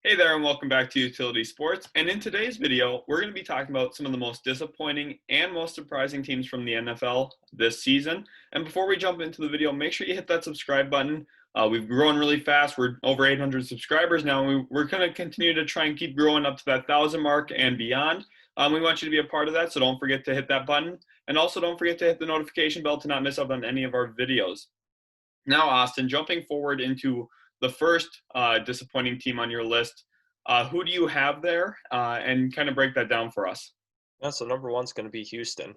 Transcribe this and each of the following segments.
Hey there, and welcome back to Utility Sports. And in today's video, we're going to be talking about some of the most disappointing and most surprising teams from the NFL this season. And before we jump into the video, make sure you hit that subscribe button. We've grown really fast. We're over 800 subscribers now. And we're going to continue to try and keep growing up to that 1,000 mark and beyond. We want you to be a part of that, so don't forget to hit that button. And also don't forget to hit the notification bell to not miss out on any of our videos. Now, Austin, jumping forward into the first disappointing team on your list, who do you have there? And kind of break that down for us. Yeah, so number one's going to be Houston.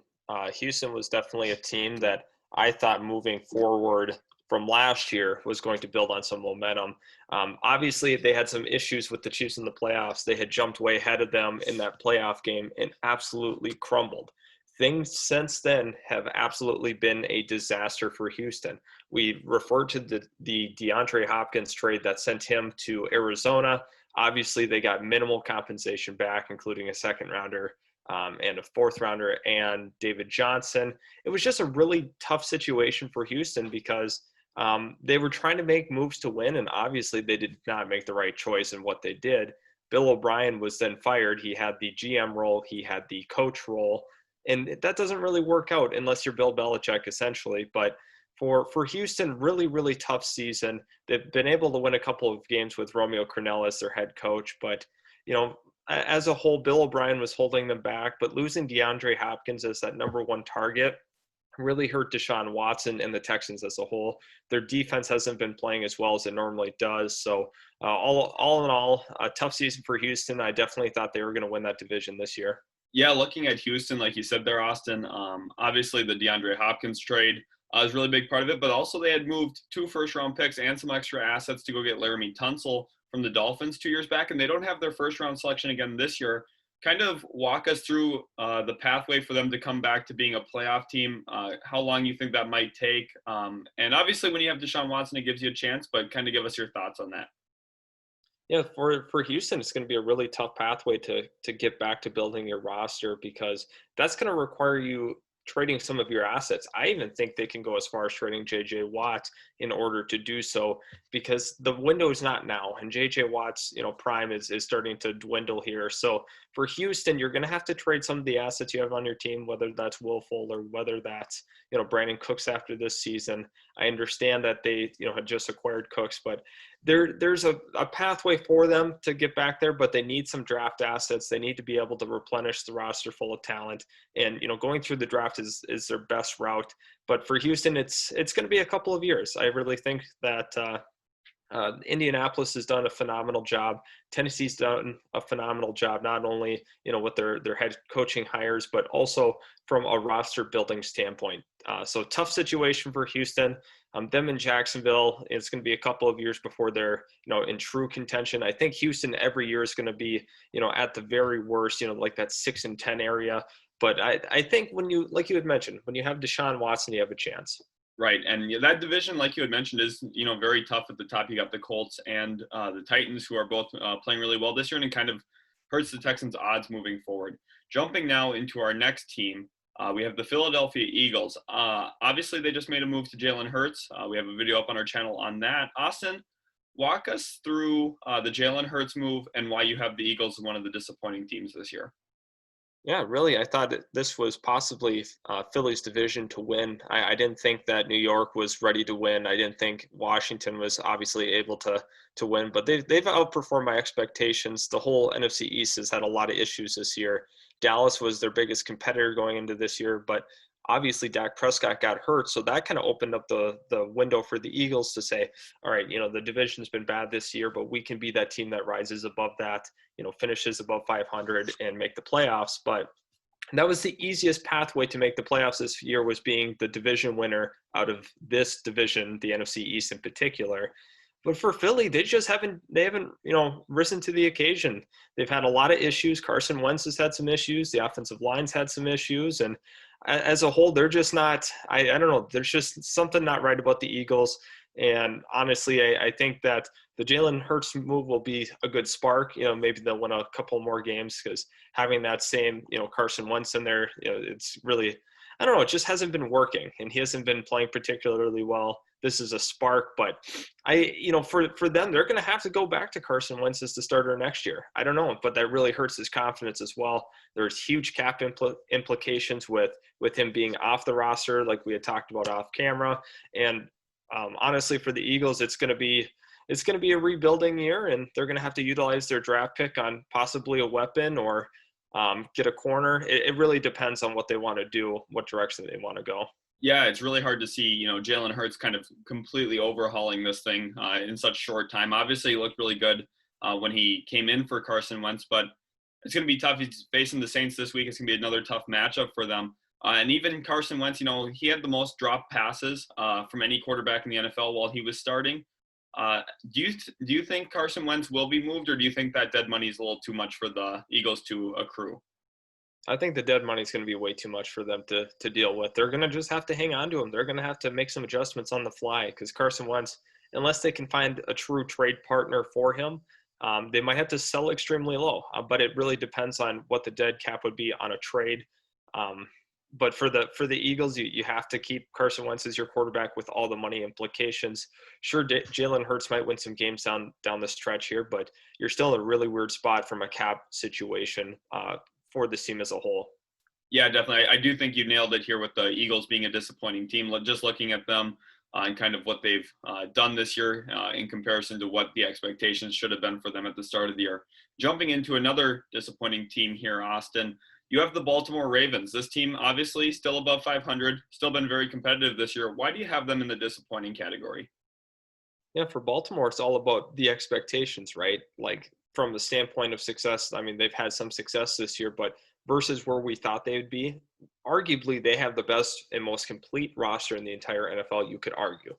Houston was definitely a team that I thought moving forward from last year was going to build on some momentum. Obviously, they had some issues with the Chiefs in the playoffs. They had jumped way ahead of them in that playoff game and absolutely crumbled. Things since then have absolutely been a disaster for Houston. We referred to the DeAndre Hopkins trade that sent him to Arizona. Obviously, they got minimal compensation back, including a second rounder and a fourth rounder and David Johnson. It was just a really tough situation for Houston because they were trying to make moves to win, and obviously they did not make the right choice in what they did. Bill O'Brien was then fired. He had the GM role, he had the coach role, and that doesn't really work out unless you're Bill Belichick, essentially. But for Houston, really, really tough season. They've been able to win a couple of games with Romeo Crennel as their head coach, but as a whole, Bill O'Brien was holding them back. But losing DeAndre Hopkins as that number one target really hurt Deshaun Watson and the Texans as a whole. Their defense hasn't been playing as well as it normally does. So all in all, a tough season for Houston. I definitely thought they were going to win that division this year. Yeah, looking at Houston, like you said there, Austin, obviously the DeAndre Hopkins trade is a really big part of it, but also they had moved 2 first-round picks and some extra assets to go get Laramie Tunsil from the Dolphins 2 years back, and they don't have their first-round selection again this year. Kind of walk us through the pathway for them to come back to being a playoff team, how long you think that might take, and obviously when you have Deshaun Watson, it gives you a chance, but kind of give us your thoughts on that. Yeah, for Houston, it's going to be a really tough pathway to get back to building your roster because that's going to require you trading some of your assets. I even think they can go as far as trading JJ Watt in order to do so because the window is not now, and JJ Watt's prime is starting to dwindle here. So for Houston, you're going to have to trade some of the assets you have on your team, whether that's Will Fuller, whether that's Brandon Cooks after this season. I understand that they had just acquired Cooks, but there's a pathway for them to get back there, but they need some draft assets. They need to be able to replenish the roster full of talent, and going through the draft is their best route. But for Houston, it's going to be a couple of years. I really think that Indianapolis has done a phenomenal job. Tennessee's done a phenomenal job, not only with their head coaching hires, but also from a roster building standpoint. So tough situation for Houston. Them in Jacksonville, it's going to be a couple of years before they're in true contention. I think Houston every year is going to be at the very worst, like that 6-10 area. But I think when you, like you had mentioned, when you have Deshaun Watson, you have a chance. Right, and that division, like you had mentioned, is very tough at the top. You got the Colts and the Titans, who are both playing really well this year, and it kind of hurts the Texans' odds moving forward. Jumping now into our next team, we have the Philadelphia Eagles. Obviously, they just made a move to Jalen Hurts. We have a video up on our channel on that. Austin, walk us through the Jalen Hurts move and why you have the Eagles as one of the disappointing teams this year. Yeah, really. I thought that this was possibly Philly's division to win. I didn't think that New York was ready to win. I didn't think Washington was obviously able to win, but they've outperformed my expectations. The whole NFC East has had a lot of issues this year. Dallas was their biggest competitor going into this year, but obviously Dak Prescott got hurt, so that kind of opened up the window for the Eagles to say, all right, the division's been bad this year, but we can be that team that rises above that, finishes above 500 and make the playoffs. But that was the easiest pathway to make the playoffs this year, was being the division winner out of this division, the NFC East in particular. But for Philly, they haven't risen to the occasion. They've had a lot of issues. Carson Wentz has had some issues. The offensive line's had some issues. And as a whole, they're just not, I don't know, there's just something not right about the Eagles. And honestly, I think that the Jalen Hurts move will be a good spark. Maybe they'll win a couple more games because having that same, Carson Wentz in there, it's really, I don't know, it just hasn't been working. And he hasn't been playing particularly well this is a spark. But for them, they're going to have to go back to Carson Wentz as the starter next year. I don't know, but that really hurts his confidence as well. There's huge cap implications with him being off the roster, like we had talked about off camera. And honestly, for the Eagles, it's going to be a rebuilding year, and they're going to have to utilize their draft pick on possibly a weapon or get a corner. It really depends on what they want to do, what direction they want to go. Yeah, it's really hard to see, Jalen Hurts kind of completely overhauling this thing in such short time. Obviously, he looked really good when he came in for Carson Wentz, but it's going to be tough. He's facing the Saints this week. It's going to be another tough matchup for them. And even Carson Wentz, he had the most dropped passes from any quarterback in the NFL while he was starting. Do you think Carson Wentz will be moved, or do you think that dead money is a little too much for the Eagles to accrue? I think the dead money is going to be way too much for them to deal with. They're going to just have to hang on to him. They're going to have to make some adjustments on the fly because Carson Wentz, unless they can find a true trade partner for him, they might have to sell extremely low. But it really depends on what the dead cap would be on a trade. But for the Eagles, you have to keep Carson Wentz as your quarterback with all the money implications. Sure, Jalen Hurts might win some games down the stretch here, but you're still in a really weird spot from a cap situation for the team as a whole. Yeah, definitely. I do think you nailed it here with the Eagles being a disappointing team. Just looking at them and kind of what they've done this year in comparison to what the expectations should have been for them at the start of the year. Jumping into another disappointing team here, Austin, you have the Baltimore Ravens. This team obviously still above 500, still been very competitive this year. Why do you have them in the disappointing category? Yeah, for Baltimore, it's all about the expectations, right? Like from the standpoint of success, I mean, they've had some success this year, but versus where we thought they would be, arguably they have the best and most complete roster in the entire NFL, you could argue.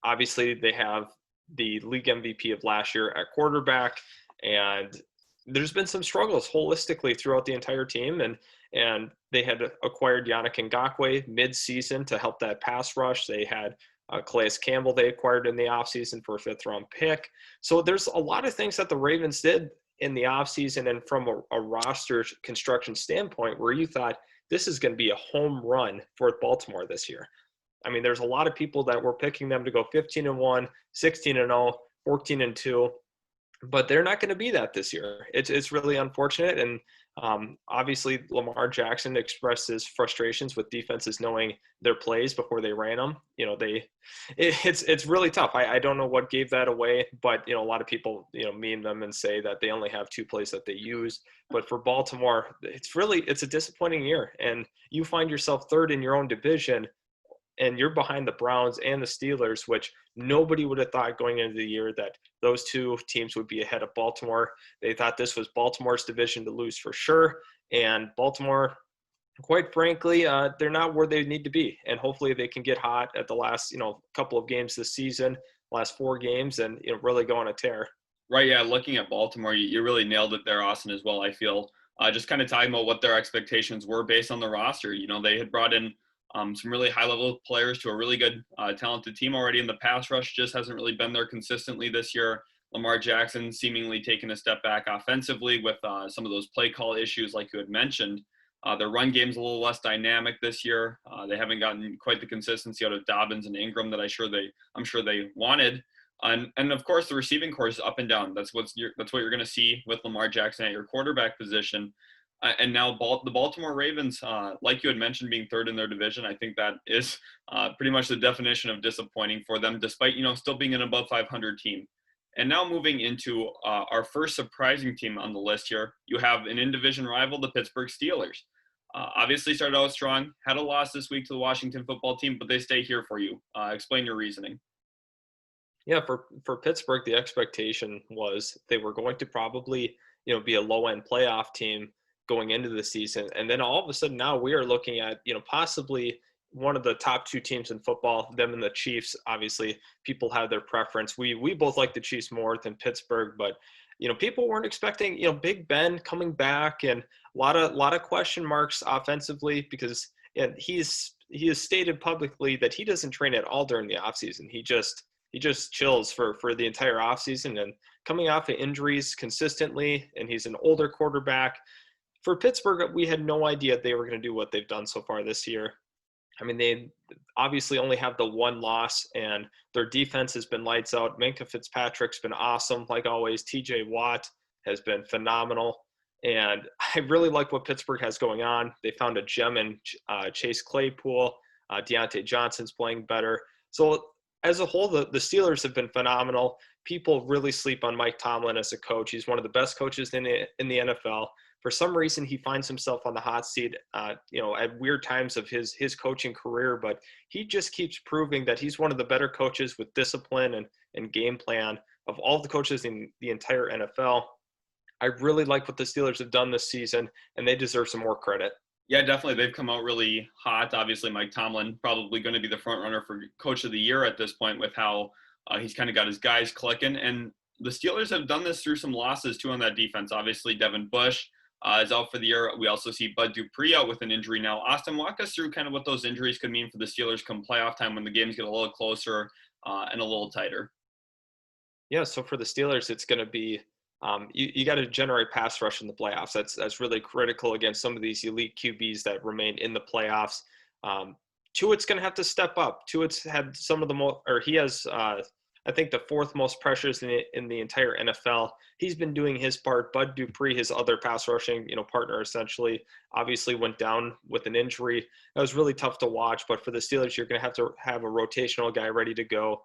Obviously, they have the league MVP of last year at quarterback, and there's been some struggles holistically throughout the entire team, and they had acquired Yannick Ngakoue mid-season to help that pass rush. They had Calais Campbell they acquired in the offseason for a fifth-round pick. So there's a lot of things that the Ravens did in the offseason and from a roster construction standpoint where you thought this is going to be a home run for Baltimore this year. I mean, there's a lot of people that were picking them to go 15-1, 16-0, 14-2. But they're not going to be that this year. It's really unfortunate. And obviously, Lamar Jackson expressed his frustrations with defenses knowing their plays before they ran them. It's really tough. I don't know what gave that away, but a lot of people meme them and say that they only have two plays that they use. But for Baltimore, it's a disappointing year, and you find yourself third in your own division. And you're behind the Browns and the Steelers, which nobody would have thought going into the year that those two teams would be ahead of Baltimore. They thought this was Baltimore's division to lose for sure. And Baltimore, quite frankly, they're not where they need to be. And hopefully they can get hot at the last, couple of games this season, last 4 games, and really go on a tear. Right, yeah, looking at Baltimore, you really nailed it there, Austin, as well, I feel. Just kind of talking about what their expectations were based on the roster. They had brought in some really high-level players to a really good, talented team already in the pass rush. Just hasn't really been there consistently this year. Lamar Jackson seemingly taking a step back offensively with some of those play call issues like you had mentioned. Their run game's a little less dynamic this year. They haven't gotten quite the consistency out of Dobbins and Ingram that I'm sure they wanted. And of course, the receiving core is up and down. That's what you're going to see with Lamar Jackson at your quarterback position. And now the Baltimore Ravens, like you had mentioned, being third in their division, I think that is pretty much the definition of disappointing for them, despite, still being an above 500 team. And now moving into our first surprising team on the list here, you have an in-division rival, the Pittsburgh Steelers. Obviously started out strong, had a loss this week to the Washington football team, but they stay here for you. Explain your reasoning. Yeah, for Pittsburgh, the expectation was they were going to probably, be a low-end playoff team going into the season. And then all of a sudden now we are looking at, possibly one of the top 2 teams in football, them and the Chiefs. Obviously, people have their preference. We both like the Chiefs more than Pittsburgh, but, people weren't expecting, Big Ben coming back and a lot of question marks offensively because he has stated publicly that he doesn't train at all during the offseason. He just chills for the entire offseason and coming off of injuries consistently, and he's an older quarterback. For Pittsburgh, we had no idea they were going to do what they've done so far this year. I mean, they obviously only have the one loss, and their defense has been lights out. Minka Fitzpatrick's been awesome, like always. TJ Watt has been phenomenal. And I really like what Pittsburgh has going on. They found a gem in Chase Claypool. Deontay Johnson's playing better. So as a whole, the Steelers have been phenomenal. People really sleep on Mike Tomlin as a coach. He's one of the best coaches in the NFL. For some reason, he finds himself on the hot seat, at weird times of his coaching career. But he just keeps proving that he's one of the better coaches with discipline and game plan of all the coaches in the entire NFL. I really like what the Steelers have done this season, and they deserve some more credit. Yeah, definitely. They've come out really hot. Obviously, Mike Tomlin probably going to be the front runner for Coach of the Year at this point with how he's kind of got his guys clicking. And the Steelers have done this through some losses, too, on that defense. Obviously, Devin Bush is out for the year. We also see Bud Dupree out with an injury now. Austin, walk us through kind of what those injuries could mean for the Steelers come playoff time when the games get a little closer and a little tighter. Yeah, so for the Steelers, it's going to be you got to generate pass rush in the playoffs. That's really critical against some of these elite QBs that remain in the playoffs. Tuitt's going to have to step up. Tuitt's had some of the most, or he has, I think, the fourth most pressures in the entire NFL. He's been doing his part. Bud Dupree, his other pass rushing, partner, essentially, obviously went down with an injury. That was really tough to watch. But for the Steelers, you're going to have a rotational guy ready to go.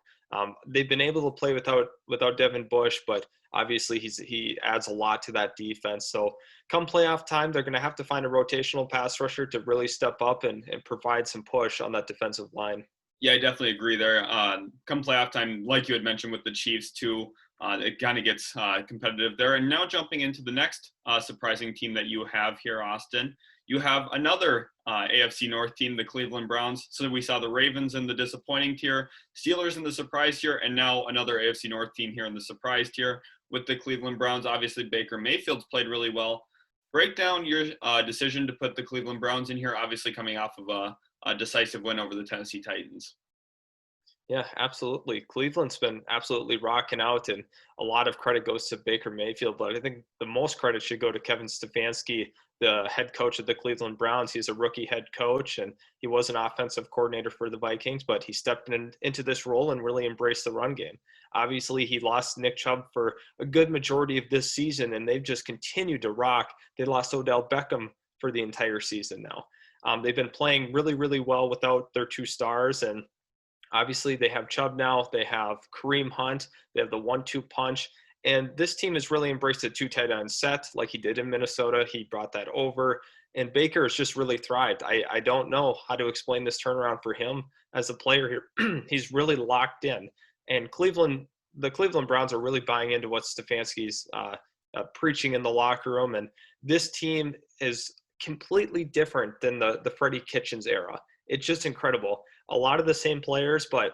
They've been able to play without Devin Bush, but obviously he adds a lot to that defense. So come playoff time, they're going to have to find a rotational pass rusher to really step up and provide some push on that defensive line. Yeah, I definitely agree there. Come playoff time, like you had mentioned with the Chiefs too, it kind of gets competitive there. And now jumping into the next surprising team that you have here, Austin, you have another AFC North team, the Cleveland Browns. So we saw the Ravens in the disappointing tier, Steelers in the surprise tier, and now another AFC North team here in the surprise tier with the Cleveland Browns. Obviously, Baker Mayfield's played really well. Break down your decision to put the Cleveland Browns in here, obviously coming off of a decisive win over the Tennessee Titans. Yeah, absolutely. Cleveland's been absolutely rocking out, and a lot of credit goes to Baker Mayfield. But I think the most credit should go to Kevin Stefanski, the head coach of the Cleveland Browns. He's a rookie head coach, and he was an offensive coordinator for the Vikings, but he stepped into this role and really embraced the run game. Obviously, he lost Nick Chubb for a good majority of this season, and they've just continued to rock. They lost Odell Beckham for the entire season now. They've been playing really, really well without their two stars, and obviously, they have Chubb now. They have Kareem Hunt. They have the 1-2 punch. And this team has really embraced a two tight end set like he did in Minnesota. He brought that over. And Baker has just really thrived. I don't know how to explain this turnaround for him as a player here. He's really locked in. And the Cleveland Browns are really buying into what Stefanski's preaching in the locker room. And this team is completely different than the Freddie Kitchens era. It's just incredible. A lot of the same players, but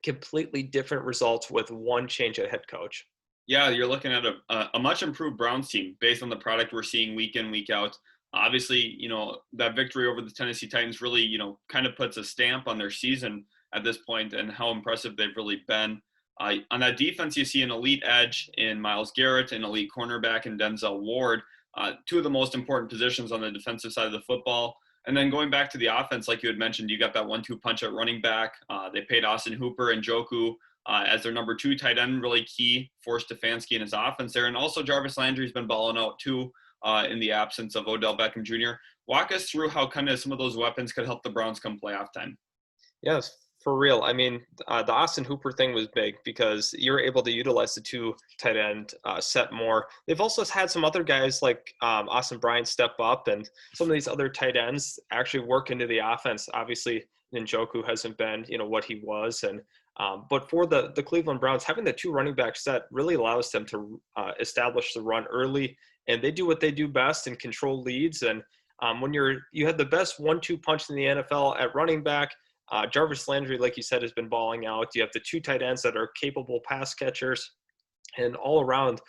completely different results with one change at head coach. Yeah, you're looking at a much improved Browns team based on the product we're seeing week in, week out. Obviously, that victory over the Tennessee Titans really, kind of puts a stamp on their season at this point and how impressive they've really been. On that defense, you see an elite edge in Myles Garrett, an elite cornerback in Denzel Ward, two of the most important positions on the defensive side of the football. And then going back to the offense, like you had mentioned, you got that 1-2 punch at running back. They paid Austin Hooper and Njoku as their number 2 tight end, really key for Stefanski and his offense there. And also Jarvis Landry's been balling out too in the absence of Odell Beckham Jr. Walk us through how kind of some of those weapons could help the Browns come playoff time. Yes, for real. I mean, the Austin Hooper thing was big because you're able to utilize the 2 tight end set more. They've also had some other guys like Austin Bryant step up, and some of these other tight ends actually work into the offense. Obviously, Njoku hasn't been, what he was, and but for the Cleveland Browns, having the 2 running back set really allows them to establish the run early, and they do what they do best and control leads. And when you have the best 1-2 punch in the NFL at running back. Jarvis Landry, like you said, has been balling out. You have the 2 tight ends that are capable pass catchers, and all around,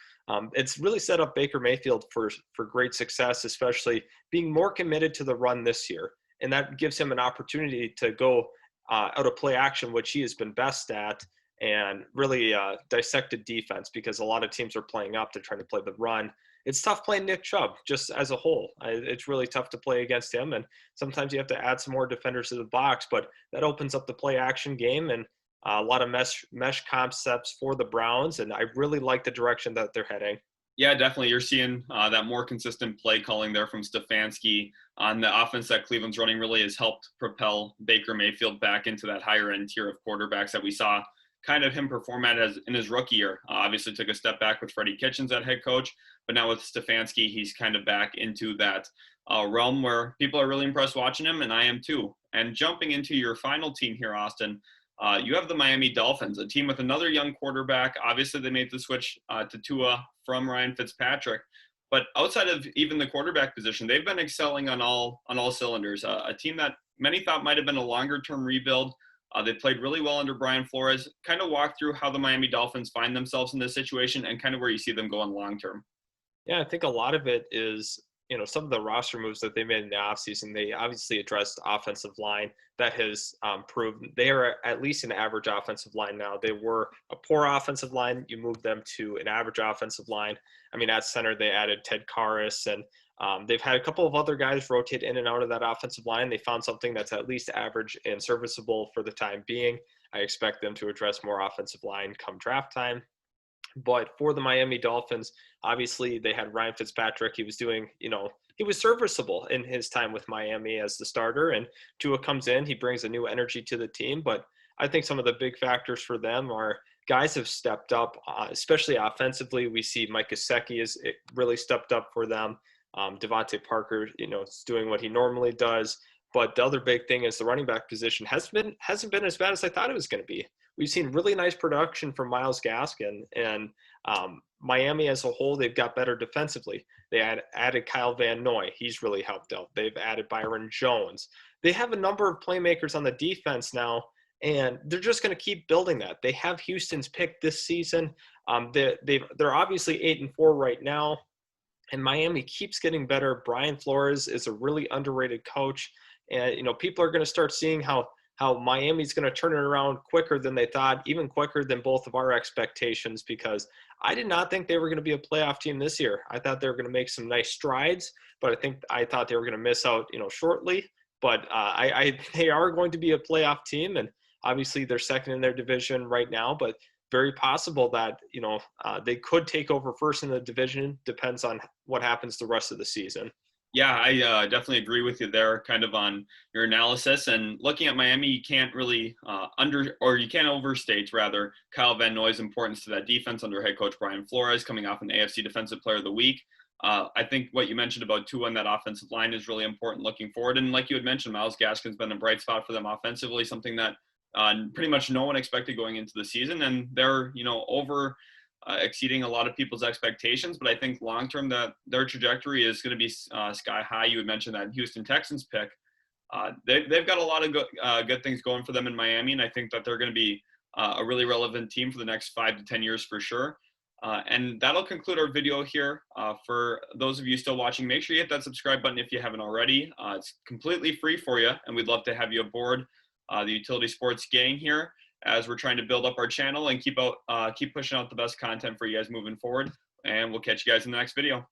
it's really set up Baker Mayfield for great success, especially being more committed to the run this year. And that gives him an opportunity to go out of play action, which he has been best at, and really dissected defense because a lot of teams are playing up to try to play the run. it's tough playing Nick Chubb just as a whole. It's really tough to play against him, and sometimes you have to add some more defenders to the box. But that opens up the play action game and a lot of mesh concepts for the Browns, and I really like the direction that they're heading. Yeah, definitely. You're seeing that more consistent play calling there from Stefanski on the offense that Cleveland's running really has helped propel Baker Mayfield back into that higher end tier of quarterbacks that we saw kind of him perform at as in his rookie year. Obviously took a step back with Freddie Kitchens at head coach, but now with Stefanski, he's kind of back into that realm where people are really impressed watching him, and I am too. And jumping into your final team here, Austin, you have the Miami Dolphins, a team with another young quarterback. Obviously, they made the switch to Tua from Ryan Fitzpatrick, but outside of even the quarterback position, they've been excelling on all cylinders. A team that many thought might have been a longer term rebuild. They played really well under Brian Flores. Kind of walk through how the Miami Dolphins find themselves in this situation and kind of where you see them going long term. Yeah, I think a lot of it is, some of the roster moves that they made in the offseason. They obviously addressed offensive line. That has proved they are at least an average offensive line now. They were a poor offensive line. You moved them to an average offensive line. I mean, at center, they added Ted Karras, and they've had a couple of other guys rotate in and out of that offensive line. They found something that's at least average and serviceable for the time being. I expect them to address more offensive line come draft time. But for the Miami Dolphins, obviously they had Ryan Fitzpatrick. He was doing, he was serviceable in his time with Miami as the starter. And Tua comes in, he brings a new energy to the team. But I think some of the big factors for them are guys have stepped up, especially offensively. We see Mike Gesicki has really stepped up for them. Devontae Parker, is doing what he normally does. But the other big thing is the running back position hasn't been as bad as I thought it was going to be. We've seen really nice production from Myles Gaskin, and Miami as a whole, they've got better defensively. They added Kyle Van Noy. He's really helped out. They've added Byron Jones. They have a number of playmakers on the defense now, and they're just going to keep building that. They have Houston's pick this season. They're obviously 8-4 right now, and Miami keeps getting better. Brian Flores is a really underrated coach, and people are going to start seeing how Miami's going to turn it around quicker than they thought, even quicker than both of our expectations, because I did not think they were going to be a playoff team this year. I thought they were going to make some nice strides, but I thought they were going to miss out, shortly. But they are going to be a playoff team, and obviously they're second in their division right now, but very possible that, they could take over first in the division. Depends on what happens the rest of the season. Yeah, I definitely agree with you there, kind of on your analysis. And looking at Miami, you can't really you can't overstate rather Kyle Van Noy's importance to that defense under head coach Brian Flores, coming off an AFC Defensive Player of the Week. I think what you mentioned about Tua on that offensive line is really important looking forward. And like you had mentioned, Myles Gaskin's been a bright spot for them offensively, something that pretty much no one expected going into the season, and they're over exceeding a lot of people's expectations. But I think long term that their trajectory is going to be sky high. You had mentioned that Houston Texans pick. They've got a lot of good things going for them in Miami, and I think that they're going to be a really relevant team for the next 5 to 10 years for sure. And that'll conclude our video here. For those of you still watching, make sure you hit that subscribe button if you haven't already. It's completely free for you, and we'd love to have you aboard the Utility Sports gang here as we're trying to build up our channel and keep pushing out the best content for you guys moving forward. And we'll catch you guys in the next video.